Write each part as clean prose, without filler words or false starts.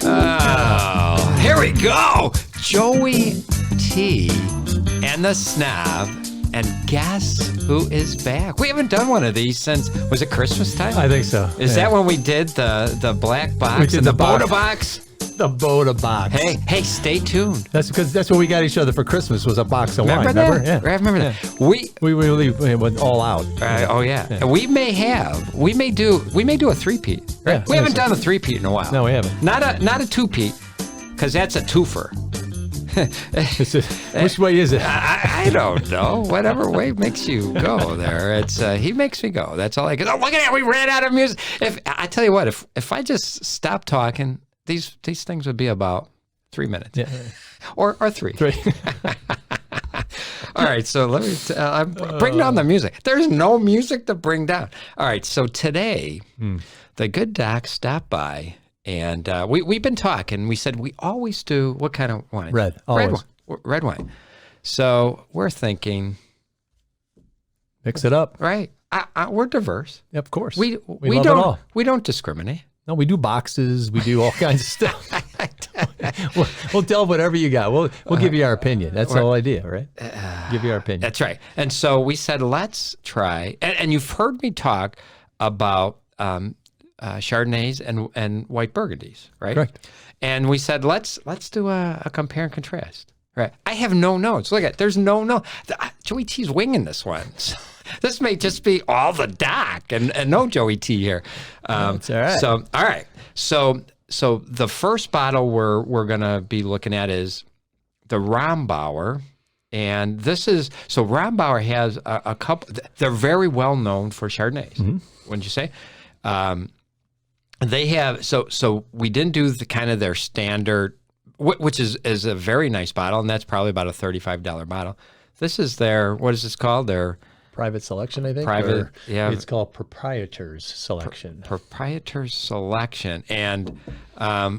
Oh, here we go. Joey T and the Snob. And guess who is back? We haven't done one of these since, was it Christmas time? I think so. Is that when we did the black box? We did and the Boda box. box? The Boda box. Hey, stay tuned. That's because that's what we got each other for Christmas was a box of Remember wine. that? Remember? Yeah. I remember that. We really went all out. oh yeah. We may do a three-peat. Right? Yeah, we haven't so. done a three-peat in a while. No, we haven't. Not a two-peat, because that's a twofer. Which way is it? I don't know. Whatever way makes you go there. It's he makes me go. That's all I can. Oh, look at that. We ran out of music. If I tell you what, if I just stopped talking, these things would be about 3 minutes. Yeah. Or three. Three. All right, so let me bring down the music. There's no music to bring down. All right, so today, the good doc stopped by, and we've been talking. We said we always do, what kind of wine? Red. Always. Red wine. So we're thinking. Mix it up. Right. We're diverse. Yeah, of course. We love it don't all. We don't discriminate. No, we do boxes. We do all kinds of stuff. We'll tell whatever you got. We'll give you our opinion. That's the whole idea, right? Give you our opinion. That's right. And so we said, let's try. And you've heard me talk about Chardonnays and white Burgundies, right? Correct. And we said, let's do a compare and contrast. Right. I have no notes. Look at, there's no note. Joey T's winging this one. So this may just be all the doc and no Joey T here. That's all right. So, all right. So the first bottle we're going to be looking at is the Rombauer. And this is, so Rombauer has a couple, they're very well known for Chardonnays, wouldn't you say? They have, so we didn't do the kind of their standard, which is a very nice bottle, and that's probably about a $35 bottle. This is their, what is this called? Their private selection, I think. Private, yeah. It's called proprietor's selection. Proprietor's selection, and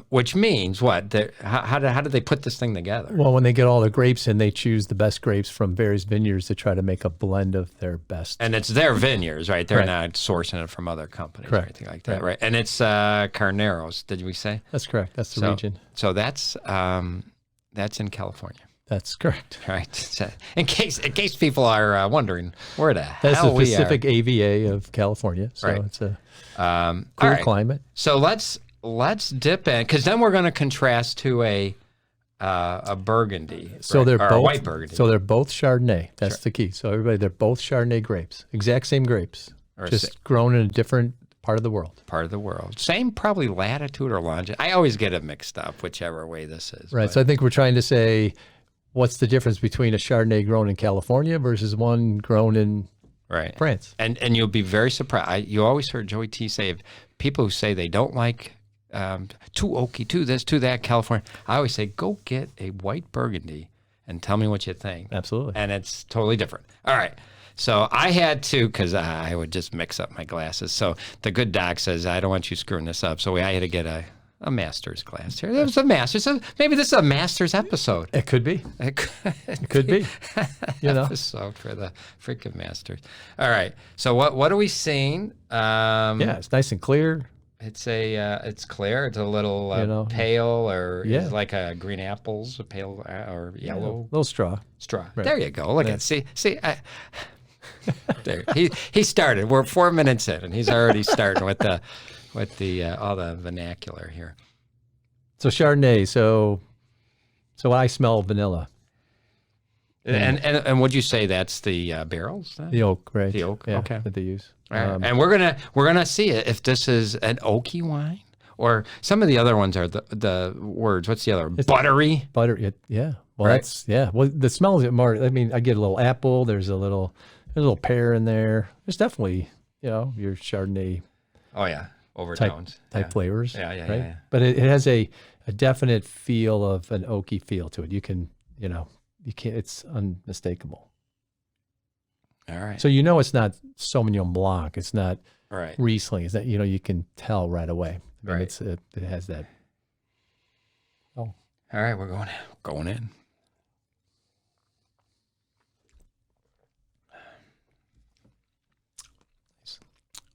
which means what? How do they put this thing together? Well, when they get all the grapes in, they choose the best grapes from various vineyards to try to make a blend of their best. And it's their vineyards, right? They're Right. not sourcing it from other companies Correct. or anything like that, right? And it's Carneros, did we say? That's correct. That's the region. So that's in California. That's correct. Right. So in case people are wondering where the That's hell the we Pacific AVA of California. So Right. it's a all cool right. climate. So let's dip in, because then we're going to contrast to a Burgundy. So right? they're Or both a white Burgundy. So they're both Chardonnay. That's the key. So everybody, they're both Chardonnay grapes. Exact same grapes, Or just grown in a different part of the world. part of the world. Same probably latitude or longitude. I always get it mixed up, whichever way this is. Right. but- So I think we're trying to say, what's the difference between a Chardonnay grown in California versus one grown in right. France? And you'll be very surprised. You always heard Joey T say, if people who say they don't like too oaky, too this, too that, California, I always say, go get a white Burgundy and tell me what you think. Absolutely. And it's totally different. All right. So I had to, because I would just mix up my glasses. So the good doc says, I don't want you screwing this up. So I had to get a master's glass here. It was a master's. So maybe this is a master's episode. It could be. It could be. You know. Episode for the freaking masters. All right. So what are we seeing? Yeah, it's nice and clear. It's it's clear. It's a little You know. pale, or Yeah. it's like a green apples, a pale or yellow Little straw. straw. Right. There you go. Look at see. There he started. We're 4 minutes in, and he's already starting with the all the vernacular here. So Chardonnay. So I smell vanilla. And would you say that's the barrels? Then? The oak, right? The oak, Yeah, okay. that they use. All right. And we're gonna see if this is an oaky wine, or some of the other ones are the words. What's the other? Buttery. Butter. Yeah. Well, Right. that's Well, the smell is more. I mean, I get a little apple. There's a little pear in there. There's definitely your Chardonnay Oh yeah, overtones. type flavors. Yeah, right? yeah. But it has a definite feel of an oaky feel to it. You can you can't. It's unmistakable. All right. So it's not Sauvignon Blanc. It's not right. Riesling. It's that you can tell right away. I mean, Right. it has that. Oh, All right, we're going in.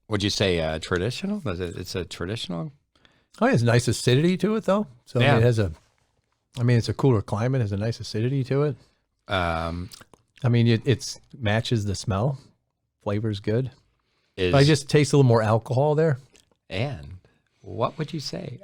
Would you say traditional? It's a traditional? Oh, it has nice acidity to it, though. So Yeah. it has it's a cooler climate. It has a nice acidity to it. It's matches the smell. Flavor's good. I just taste a little more alcohol there. And what would you say?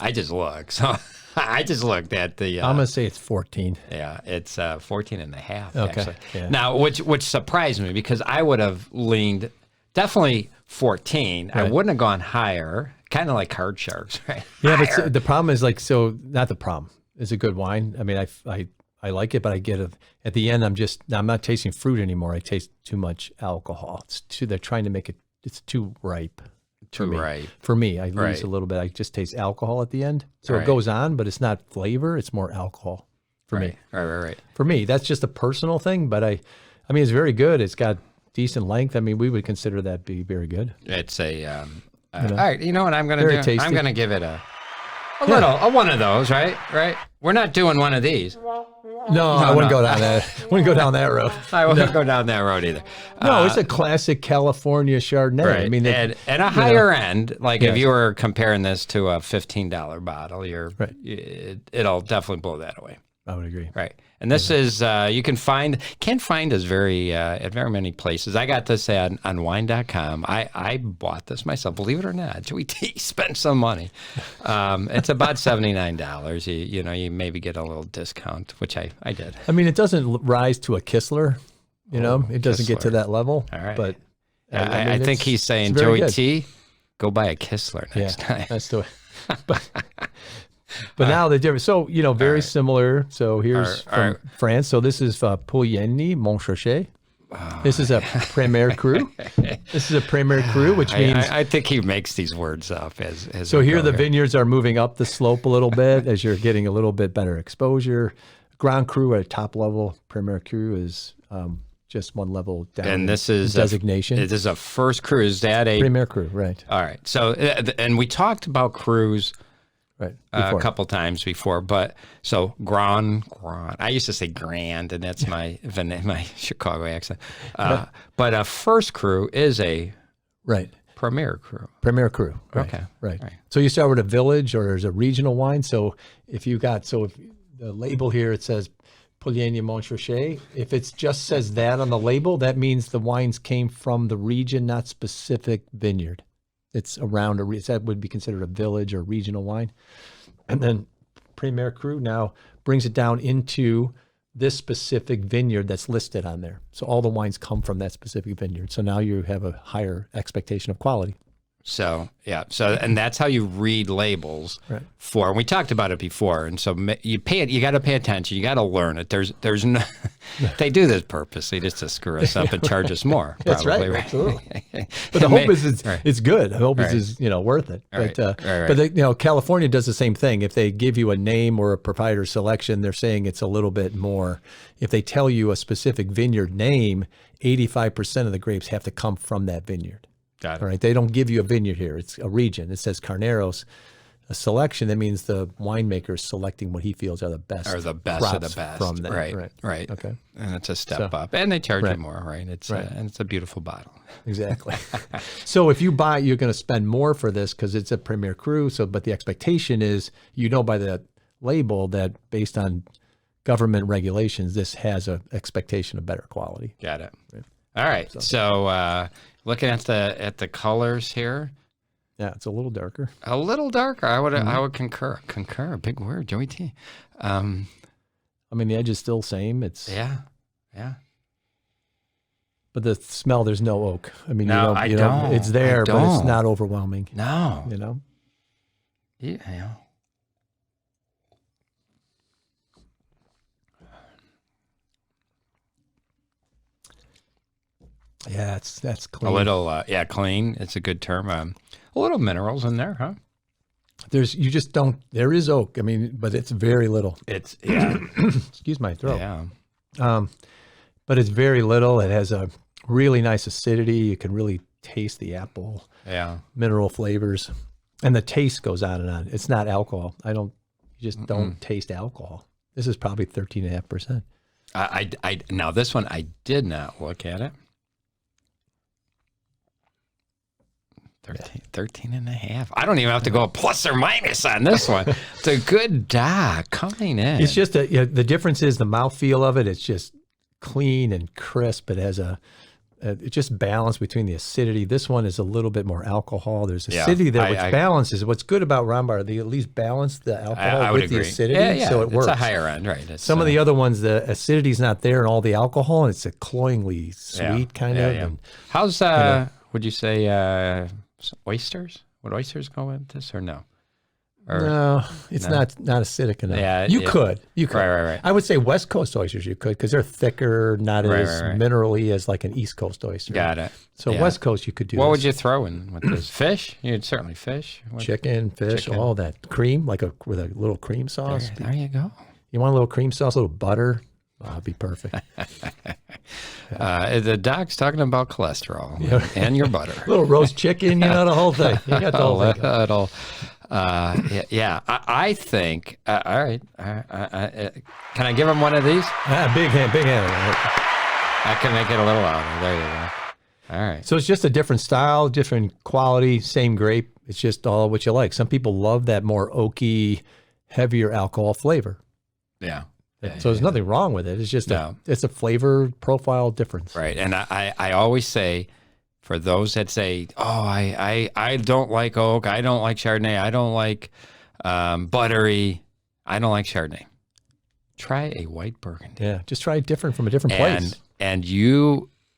I just looked. So I just looked at the. I'm gonna say it's 14. Yeah, it's 14 and a half. Okay. Actually. Yeah. Now, which surprised me because I would have leaned definitely 14. I Right. wouldn't have gone higher. Kind of like hard sharks, right? Yeah, Higher. but the problem is not the problem. It's a good wine. I mean, I like it, but I get it at the end. I'm not tasting fruit anymore. I taste too much alcohol. They're trying to make it. It's too ripe. Too ripe. For me, I lose Right. a little bit. I just taste alcohol at the end. So Right. it goes on, but it's not flavor. It's more alcohol for me. Right. For me, that's just a personal thing. But I mean, it's very good. It's got decent length. I mean, we would consider that be very good. It's a. All right, you know what I'm going to Very do? tasty. I'm going to give it a one of those, right? Right. We're not doing one of these. No, I wouldn't go down that. Wouldn't go down that road. I won't go down that road either. No, it's a classic California Chardonnay. Right. I mean, and a higher end, like if Yes. you were comparing this to a $15 bottle, Right. it'll definitely blow that away. I would agree. Right. And this is, you can't find us at very many places. I got this on wine.com. I bought this myself, believe it or not. Joey T spent some money. It's about $79. You maybe get a little discount, which I did. I mean, it doesn't rise to a Kistler, it doesn't get to Kistler. that level. All right. But I think he's saying, it's very Joey good. T, go buy a Kistler next time. That's the way. But now the difference. So, very similar. So here's from France. So this is Pugliese Montrachet. This is a Premier Cru. This is a Premier Cru, which means. I think he makes these words up as So we here go the vineyards are moving up the slope a little bit as you're getting a little bit better exposure. Grand Cru at top level. Premier Cru is just one level down. And this in is designation. This is a first cru. Is that a Premier Cru, right? All right. So and we talked about crus Right. a couple times before, but so Grand. I used to say grand, and that's my Chicago accent. But a first cru is a Right. premier cru. Premier Cru. Right. Okay. Right. Right. So you start with a village or there's a regional wine. So if the label here, it says Pugliese Montrachet. If it just says that on the label, that means the wines came from the region, not specific vineyard. It's around that would be considered a village or regional wine. And then Premier Cru now brings it down into this specific vineyard that's listed on there. So all the wines come from that specific vineyard. So now you have a higher expectation of quality. So yeah, and that's how you read labels for. And we talked about it before, and so you got to pay attention. You got to learn it. There's no, they do this purposely just to screw us up and charge us more. That's probably, right, absolutely. But the hope is it's good. The hope is worth it. But California does the same thing. If they give you a name or a provider selection, they're saying it's a little bit more. If they tell you a specific vineyard name, 85% of the grapes have to come from that vineyard. Got it. All right. They don't give you a vineyard here. It's a region. It says Carneros. A selection, that means the winemaker is selecting what he feels are the best. Or the best of the best. From that. Right. Okay. And it's a step up. And they charge you more, right? And it's a beautiful bottle. Exactly. So if you buy, you're going to spend more for this because it's a Premier Cru. But the expectation is, by the label that based on government regulations, this has an expectation of better quality. Got it. Right. All right. So looking at the colors here. Yeah, it's a little darker. A little darker. I would concur. Concur, big word, Joey T. I mean, the edge is still same. It's yeah. But the smell, there's no oak. I mean, no, it's there, but it's not overwhelming. No. Yeah. Yeah, that's clean. A little, clean. It's a good term. A little minerals in there, huh? There is oak. I mean, but it's very little. It's Excuse my throat. Yeah. But it's very little. It has a really nice acidity. You can really taste the apple. Yeah. Mineral flavors, and the taste goes on and on. It's not alcohol. You just don't taste alcohol. This is probably 13.5%. Now this one I did not look at it. 13.5. I don't even have to go plus or minus on this one. It's a good dock coming in. It's just the difference is the mouthfeel of it. It's just clean and crisp. It has it's just balance between the acidity. This one is a little bit more alcohol. There's acidity there, which balances. What's good about Rambar, they at least balance the alcohol with the acidity, so it works. It's a higher end, right? Some of the other ones, the acidity's not there and all the alcohol, and it's a cloyingly sweet kind of. Yeah. And, how's, would you say oysters? Would oysters go with this or no? No, it's not acidic enough. Yeah, you could. Right. I would say West Coast oysters you could because they're thicker, not as minerally as like an East Coast oyster. Got it. So West Coast you could do. What would you throw in with this? Fish? You'd certainly fish. Chicken, fish, all that. Cream, with a little cream sauce. There you go. You want a little cream sauce, a little butter? Oh, it'd be perfect. The doc's talking about cholesterol and your butter. A little roast chicken, the whole thing. You got the whole thing. I think. All right. Can I give him one of these? Big hand. I can make it a little louder. There you go. All right. So it's just a different style, different quality, same grape. It's just all what you like. Some people love that more oaky, heavier alcohol flavor. Yeah. So there's nothing wrong with it. It's just it's a flavor profile difference. Right. And I always say, for those that say, oh, I don't like oak, I don't like Chardonnay, I don't like buttery, I don't like Chardonnay. Try a white Burgundy. Yeah, just try it different from a different place. And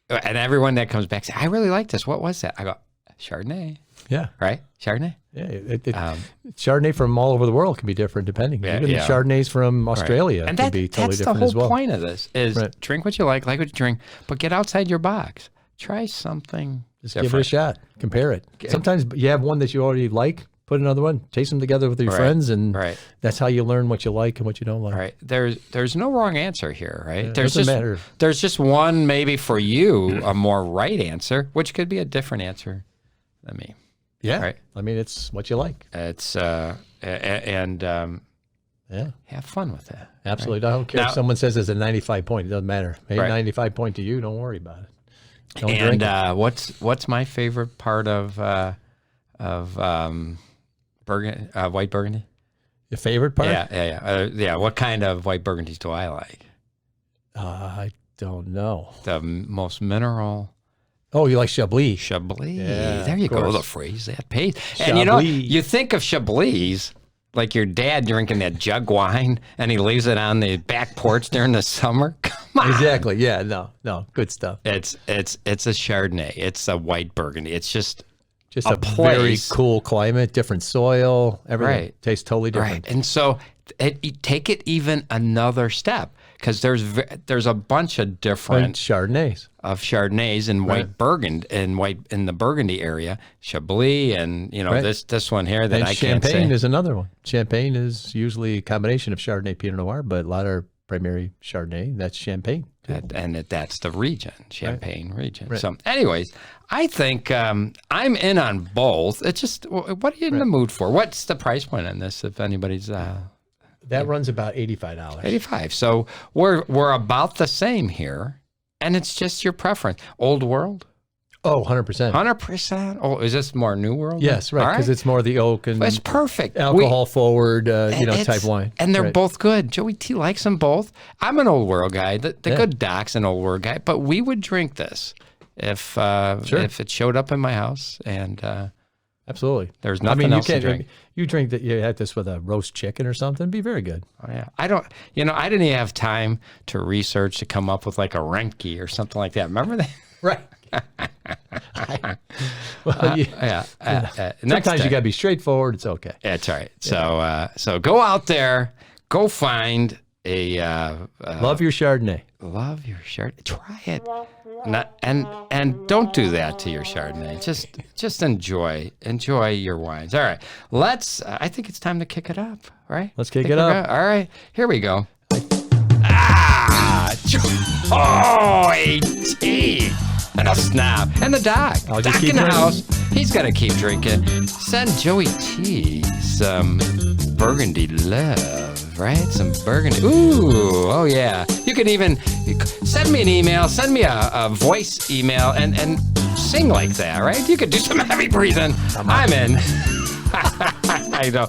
everyone that comes back say, I really like this. What was that? I go, Chardonnay. Yeah. Right? Chardonnay? Yeah. Chardonnay from all over the world can be different depending. Even Chardonnays from Australia can be totally different as well. That's the whole point of this is drink what you like what you drink, but get outside your box. Try something different. Give it a shot. Compare it. Sometimes you have one that you already like, put another one, taste them together with your friends, and that's how you learn what you like and what you don't like. Right. There's no wrong answer here, right? Yeah, doesn't matter. There's just one maybe for you, a more right answer, which could be a different answer than me. Yeah. Right. I mean, it's what you like. It's have fun with that. Absolutely. Right? I don't care if someone says it's a 95 point. It doesn't matter. Maybe 95 point to you. Don't worry about it. Don't drink it. What's my favorite part of white Burgundy? Your favorite part? Yeah. What kind of white Burgundies do I like? I don't know. The most mineral. Oh, you like Chablis? Chablis. Yeah, there you go. The phrase that pays. Chablis. And you think of Chablis like your dad drinking that jug wine, and he leaves it on the back porch during the summer. Come on. Exactly. Yeah. No. Good stuff. It's a Chardonnay. It's a white Burgundy. It's just a very cool climate, different soil. Everything tastes totally different. Right. And so take it even another step, because there's a bunch of different Chardonnays and white Burgundy in the Burgundy area, Chablis, and this one here that I can't say. Champagne is another one. Champagne is usually a combination of Chardonnay, Pinot Noir, but a lot of primary Chardonnay. That's Champagne. That's the region, Champagne region. Right. So, anyways, I think I'm in on both. It's just, what are you in the mood for? What's the price point on this? If anybody's that runs about $85. $85. So we're about the same here, and it's just your preference. Old World? Oh, 100%. 100%? Oh, is this more New World? Yes, right, because it's more the oak and it's perfect. Alcohol forward, type wine. And they're both good. Joey T likes them both. I'm an Old World guy. The good doc's an Old World guy, but we would drink this if it showed up in my house, and absolutely. There's nothing else to drink. You drink that. You had this with a roast chicken or something. It'd be very good. Oh yeah. I didn't even have time to research to come up with like a Renke or something like that. Remember that? Right. Sometimes you got to be straightforward. It's okay. That's all right. So go out there, go find a love your Chardonnay. Love your Chardonnay. Try it. And don't do that to your Chardonnay. Just enjoy your wines. All right. I think it's time to kick it up, right? Let's kick it up. All right. Here we go. A.T. And a Snob. And the dog. I'll just Doc keep in the drinking. house. He's got to keep drinking. Send Joey T some Burgundy love, right? Some Burgundy. Ooh, oh yeah. You can even send me an email. Send me a voice email and sing like that, right? You could do some heavy breathing. I'm in. I know.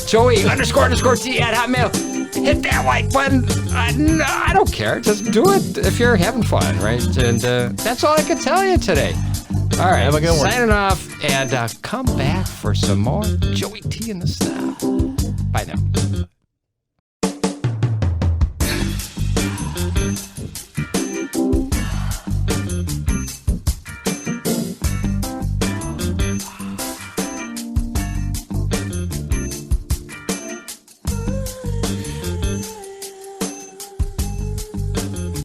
Joey _ T at Hotmail. Hit that like button. No, I don't care. Just do it if you're having fun, right? And that's all I can tell you today. All right. Have a good one. Signing off, and come back for some more Joey T and the Snob. Bye now.